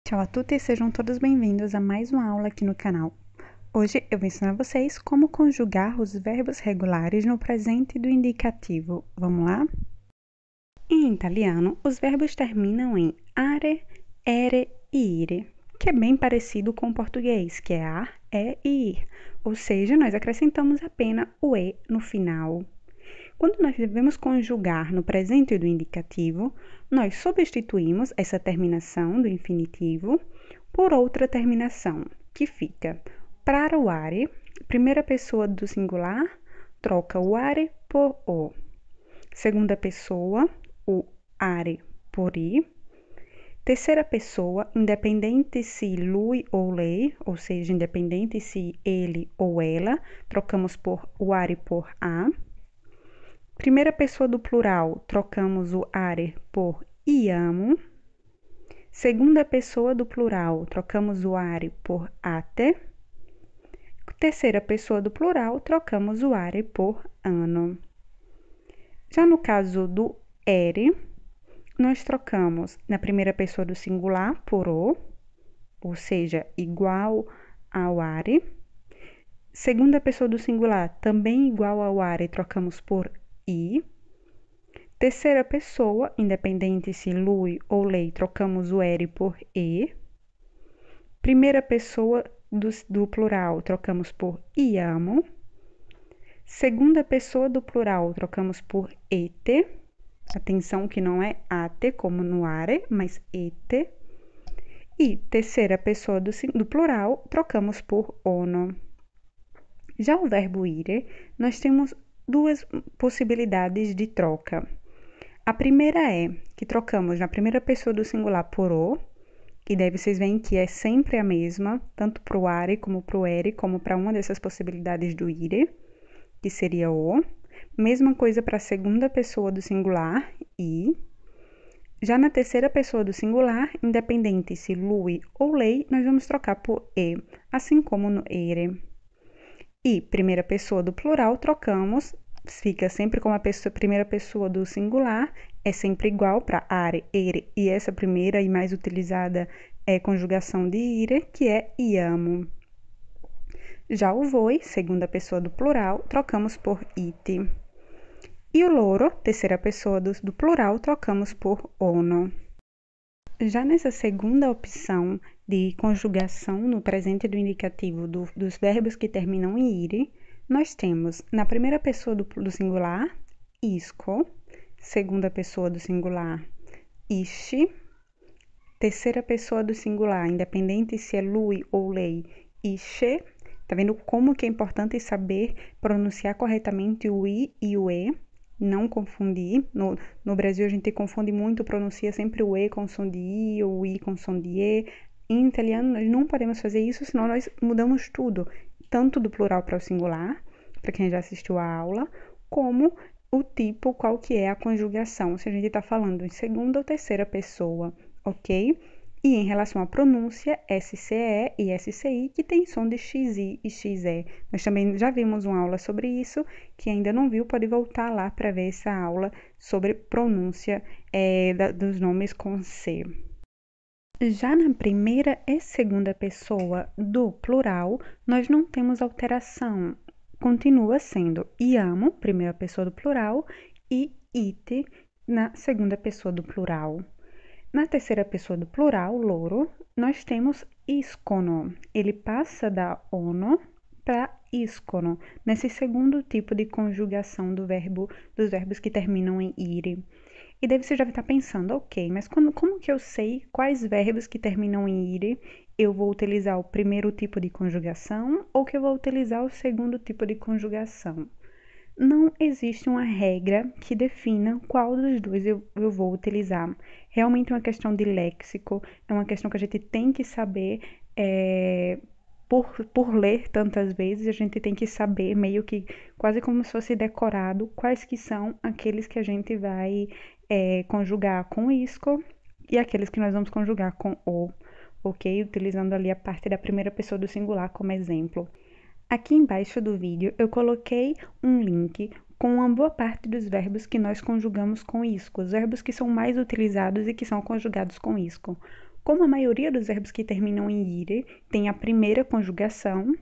Ciao a tutti e sejam todos bem-vindos a mais uma aula aqui no canal. Hoje eu vou ensinar vocês como conjugar os verbos regulares no presente do indicativo. Vamos lá? Em italiano, os verbos terminam em are, ere e ire, que é bem parecido com o português, que é ar, é e ir. Ou seja, nós acrescentamos apenas o e no final. Quando nós devemos conjugar no presente do indicativo, nós substituímos essa terminação do infinitivo por outra terminação, que fica para o are, primeira pessoa do singular, troca o are por o. Segunda pessoa, o are por i. Terceira pessoa, independente se lui ou lei, ou seja, independente se ele ou ela, trocamos por o are por a. Primeira pessoa do plural, trocamos o are por iamo. Segunda pessoa do plural, trocamos o are por ate. Terceira pessoa do plural, trocamos o are por ano. Já no caso do ere, nós trocamos na primeira pessoa do singular por o, ou seja, igual ao are. Segunda pessoa do singular, também igual ao are, trocamos por i. Terceira pessoa, independente se lui ou lei, trocamos o ere por e. Primeira pessoa do plural, trocamos por iamo. Segunda pessoa do plural, trocamos por ete. Atenção que não é ate, como no are, mas ete. E terceira pessoa do plural, trocamos por ono. Já o verbo ire, nós temos duas possibilidades de troca. A primeira é que trocamos na primeira pessoa do singular por o, e daí vocês veem que é sempre a mesma, tanto para o are como para o ere, como para uma dessas possibilidades do ire, que seria o. Mesma coisa para a segunda pessoa do singular, i. Já na terceira pessoa do singular, independente se lui ou lei, nós vamos trocar por e, assim como no ere. E primeira pessoa do plural, trocamos, fica sempre como a primeira pessoa do singular, é sempre igual para are, ere, e essa primeira e mais utilizada é conjugação de ire, que é iamo. Já o voi, segunda pessoa do plural, trocamos por ite. E o loro, terceira pessoa do plural, trocamos por ono. Já nessa segunda opção de conjugação no presente do indicativo dos verbos que terminam em ire, nós temos na primeira pessoa do singular, isco, segunda pessoa do singular, ishi, terceira pessoa do singular, independente se é lui ou lei, ishe. Tá vendo como que é importante saber pronunciar corretamente o i e o e? Não confundir. No Brasil, a gente confunde muito, pronuncia sempre o E com som de I ou o I com som de E. Em italiano, nós não podemos fazer isso, senão nós mudamos tudo, tanto do plural para o singular, para quem já assistiu a aula, como o tipo, qual que é a conjugação, se a gente está falando em segunda ou terceira pessoa, ok? E em relação à pronúncia, SCE e SCI, que tem som de XI e XE. Nós também já vimos uma aula sobre isso. Quem ainda não viu, pode voltar lá para ver essa aula sobre pronúncia dos nomes com C. Já na primeira e segunda pessoa do plural, nós não temos alteração. Continua sendo iamo, primeira pessoa do plural, e ite, na segunda pessoa do plural. Na terceira pessoa do plural, loro, nós temos iscono. Ele passa da ono para iscono, nesse segundo tipo de conjugação dos verbos que terminam em ire. E daí você já vai estar pensando, ok, mas como que eu sei quais verbos que terminam em ire eu vou utilizar o primeiro tipo de conjugação ou que eu vou utilizar o segundo tipo de conjugação? Não existe uma regra que defina qual dos dois eu vou utilizar. Realmente é uma questão de léxico, é uma questão que a gente tem que saber, por ler tantas vezes, a gente tem que saber, meio que quase como se fosse decorado, quais que são aqueles que a gente vai conjugar com isco e aqueles que nós vamos conjugar com o, ok? Utilizando ali a parte da primeira pessoa do singular como exemplo. Aqui embaixo do vídeo eu coloquei um link com uma boa parte dos verbos que nós conjugamos com isco, os verbos que são mais utilizados e que são conjugados com isco. Como a maioria dos verbos que terminam em ire tem a primeira conjugação,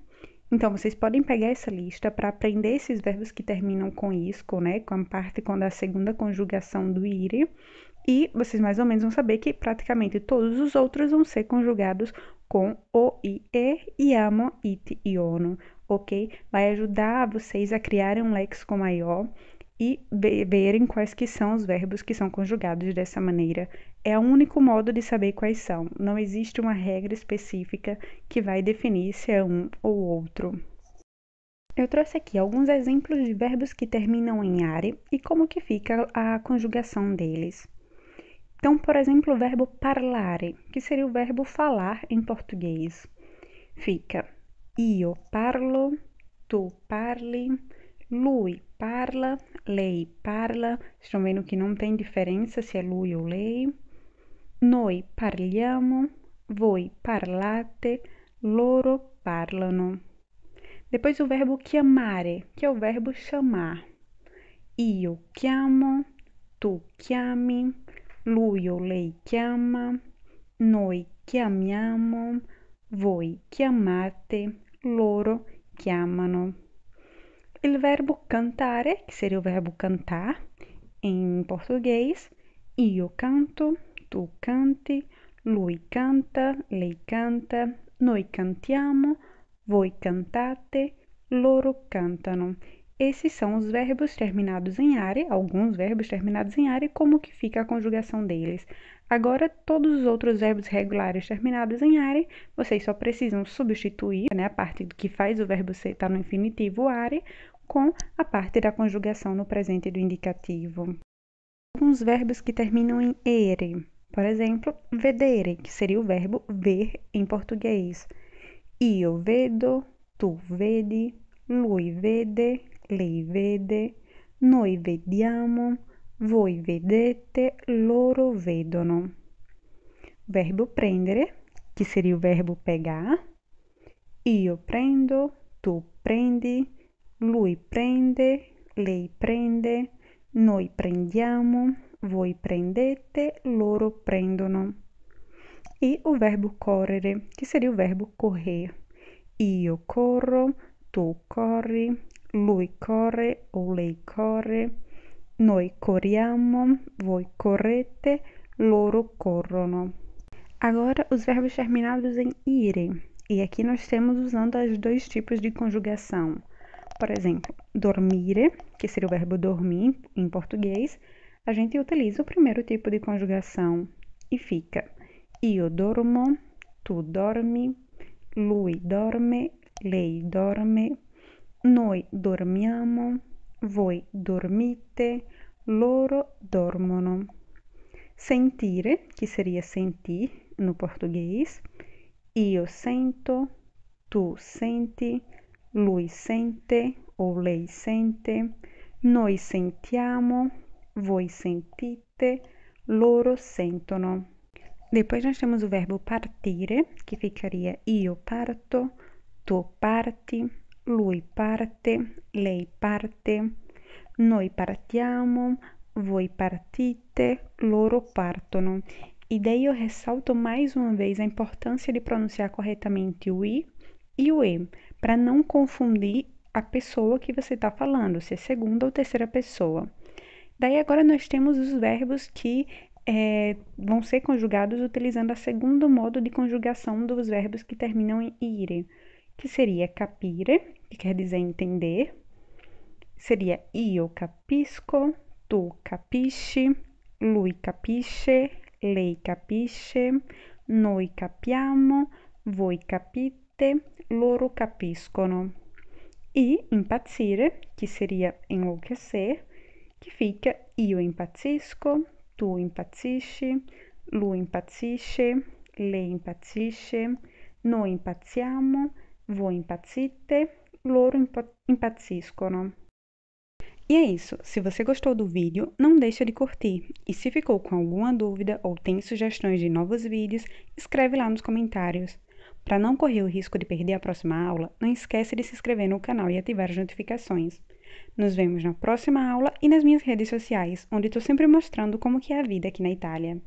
então vocês podem pegar essa lista para aprender esses verbos que terminam com isco, né, com a parte com a segunda conjugação do ire, e vocês mais ou menos vão saber que praticamente todos os outros vão ser conjugados com o, i, e, amo, it e ono, ok? Vai ajudar vocês a criarem um léxico maior e verem quais que são os verbos que são conjugados dessa maneira. É o único modo de saber quais são. Não existe uma regra específica que vai definir se é um ou outro. Eu trouxe aqui alguns exemplos de verbos que terminam em are e como que fica a conjugação deles. Então, por exemplo, o verbo parlare, que seria o verbo falar em português. Fica io parlo, tu parli, lui parla, lei parla. Estão vendo que não tem diferença se é lui ou lei. Noi parliamo, voi parlate, loro parlano. Depois o verbo chiamare, que é o verbo chamar. Io chiamo, tu chiami, lui ou lei chiama, noi chiamiamo, voi chiamate, loro chiamano. Il verbo cantare, que seria o verbo cantar em português. Io canto, tu canti, lui canta, lei canta, noi cantiamo, voi cantate, loro cantano. Esses são os verbos terminados em are, alguns verbos terminados em are, como que fica a conjugação deles. Agora, todos os outros verbos regulares terminados em are, vocês só precisam substituir, né, a parte que faz o verbo ser estar no infinitivo are, com a parte da conjugação no presente do indicativo. Alguns verbos que terminam em ere, por exemplo, vedere, que seria o verbo ver em português. Io vedo, tu vedi, lui vede, lei vede, noi vediamo, voi vedete, loro vedono. Verbo prendere, que seria o verbo pegar. Io prendo, tu prendi, lui prende, lei prende, noi prendiamo, voi prendete, loro prendono. E o verbo correre, que seria o verbo correr. Io corro, tu corri, lui corre ou lei corre, noi corriamo, voi correte, loro corrono. Agora, os verbos terminados em ire. E aqui nós temos usando os dois tipos de conjugação. Por exemplo, dormire, que seria o verbo dormir em português, a gente utiliza o primeiro tipo de conjugação e fica io dormo, tu dormi, lui dorme, lei dorme, noi dormiamo, voi dormite, loro dormono. Sentire, que seria sentir no português, io sento, tu senti, lui sente ou lei sente, noi sentiamo, voi sentite, loro sentono. Depois nós temos o verbo partire, que ficaria io parto, tu parti, lui parte, lei parte, noi partiamo, voi partite, loro partono. E daí eu ressalto mais uma vez a importância de pronunciar corretamente o i e o e, para não confundir a pessoa que você está falando, se é segunda ou terceira pessoa. Daí agora nós temos os verbos que vão ser conjugados utilizando o segundo modo de conjugação dos verbos que terminam em ire, que seria capire, que quer dizer entender, seria io capisco, tu capisci, lui capisce, lei capisce, noi capiamo, voi capite, loro capiscono. E impazzire, que seria enlouquecer, que fica io impazzisco, tu impazzisci, lui impazzisce, lei impazzisce, noi impazziamo, voi impazzite, loro impazziscono. E é isso, se você gostou do vídeo, não deixa de curtir. E se ficou com alguma dúvida ou tem sugestões de novos vídeos, escreve lá nos comentários. Para não correr o risco de perder a próxima aula, não esquece de se inscrever no canal e ativar as notificações. Nos vemos na próxima aula e nas minhas redes sociais, onde estou sempre mostrando como que é a vida aqui na Itália.